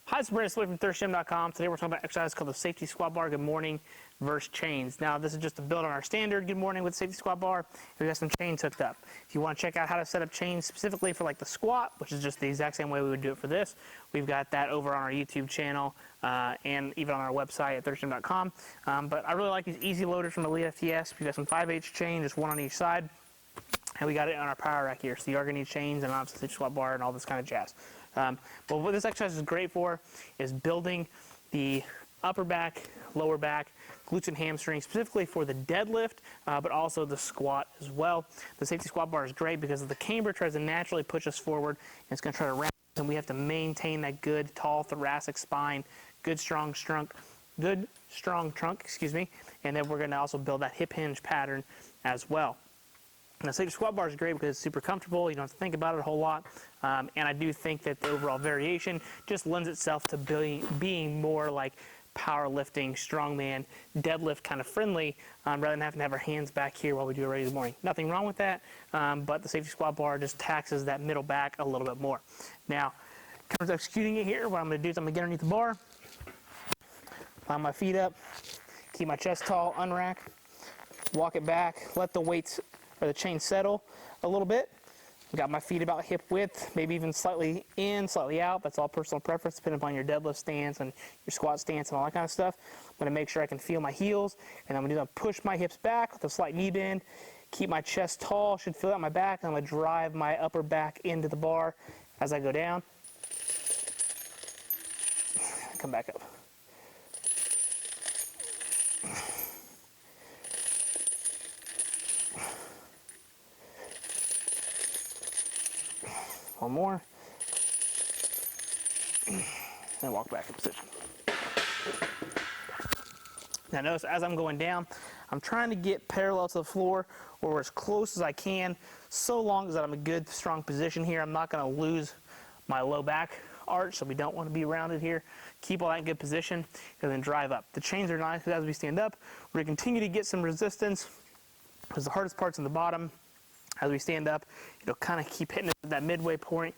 Hi, it's Brandon from fullest.com. Today we're talking about exercise called the safety squat bar good morning versus chains. Now this is just to build on our standard good morning with safety squat bar. We got some chains hooked up. If you want to check out how to set up chains specifically for like the squat, which is just the exact same way we would do it for this, we've got that over on our YouTube channel and even on our website at fullest.com. But I really like these easy loaders from Elite FTS. We've got some 5/8 chain, just one on each side. And we got it on our power rack here. So you are going to need chains and obviously the squat bar and all this kind of jazz. But what this exercise is great for is building the upper back, lower back, glutes and hamstrings, specifically for the deadlift, but also the squat as well. The safety squat bar is great because the camber tries to naturally push us forward, and it's going to try to wrap us, and we have to maintain that good, tall thoracic spine, good, strong trunk, and then we're going to also build that hip hinge pattern as well. Now, safety squat bar is great because it's super comfortable. You don't have to think about it a whole lot. And I do think that the overall variation just lends itself to being more like powerlifting, strongman, deadlift kind of friendly, rather than having to have our hands back here while we do it ready in the morning. Nothing wrong with that, but the safety squat bar just taxes that middle back a little bit more. Now, in terms of executing it here, what I'm going to do is I'm going to get underneath the bar, line my feet up, keep my chest tall, unrack, walk it back, let the weights or the chain settle a little bit. Got my feet about hip width, maybe even slightly in, slightly out. That's all personal preference, depending upon your deadlift stance and your squat stance and all that kind of stuff. I'm gonna make sure I can feel my heels, and I'm gonna push my hips back with a slight knee bend, keep my chest tall, should feel out my back, and I'm gonna drive my upper back into the bar as I go down. Come back up. One more, and walk back in position. Now notice as I'm going down, I'm trying to get parallel to the floor or as close as I can, so long as I'm in a good, strong position here. I'm not going to lose my low back arch, so we don't want to be rounded here. Keep all that in good position, and then drive up. The chains are nice because as we stand up, we're going to continue to get some resistance because the hardest part's in the bottom. As we stand up, it'll kind of keep hitting that midway point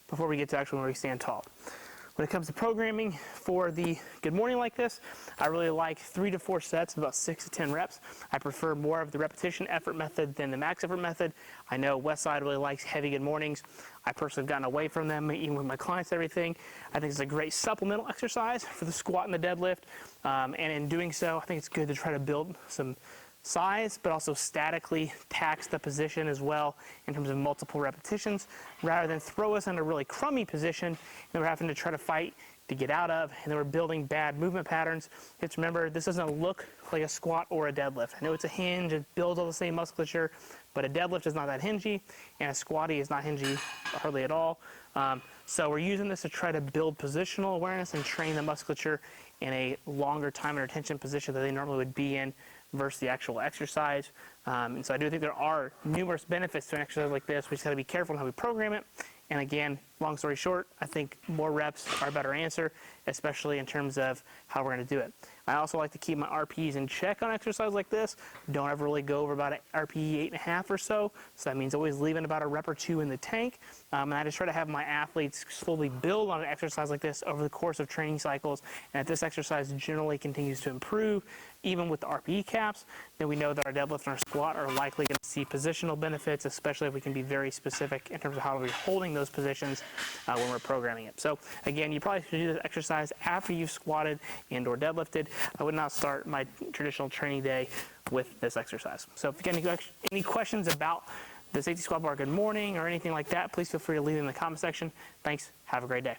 before we get to actually where we stand tall. When it comes to programming for the good morning like this, I really like 3 to 4 sets of about 6 to 10 reps. I prefer more of the repetition effort method than the max effort method. I know Westside really likes heavy good mornings. I personally have gotten away from them, even with my clients and everything. I think it's a great supplemental exercise for the squat and the deadlift. And in doing so, I think it's good to try to build some size, but also statically tax the position as well in terms of multiple repetitions, rather than throw us in a really crummy position that we're having to try to fight to get out of, and then we're building bad movement patterns. You have to remember, this doesn't look like a squat or a deadlift. I know it's a hinge, it builds all the same musculature, but a deadlift is not that hingy, and a squatty is not hingy hardly at all. So we're using this to try to build positional awareness and train the musculature in a longer time and retention position that they normally would be in versus the actual exercise. And so I do think there are numerous benefits to an exercise like this. We just got to be careful in how we program it. And again, long story short, I think more reps are a better answer, especially in terms of how we're going to do it. I also like to keep my RPEs in check on exercise like this. Don't ever really go over about an RPE 8.5 or so. So that means always leaving about a rep or 2 in the tank. And I just try to have my athletes slowly build on an exercise like this over the course of training cycles. And if this exercise generally continues to improve, even with the RPE caps, then we know that our deadlift and our squat are likely going to see positional benefits, especially if we can be very specific in terms of how we're holding those positions when we're programming it. So again, you probably should do this exercise after you've squatted and or deadlifted. I would not start my traditional training day with this exercise. So if you got any questions about the safety squat bar good morning or anything like that, please feel free to leave it in the comment section. Thanks. Have a great day.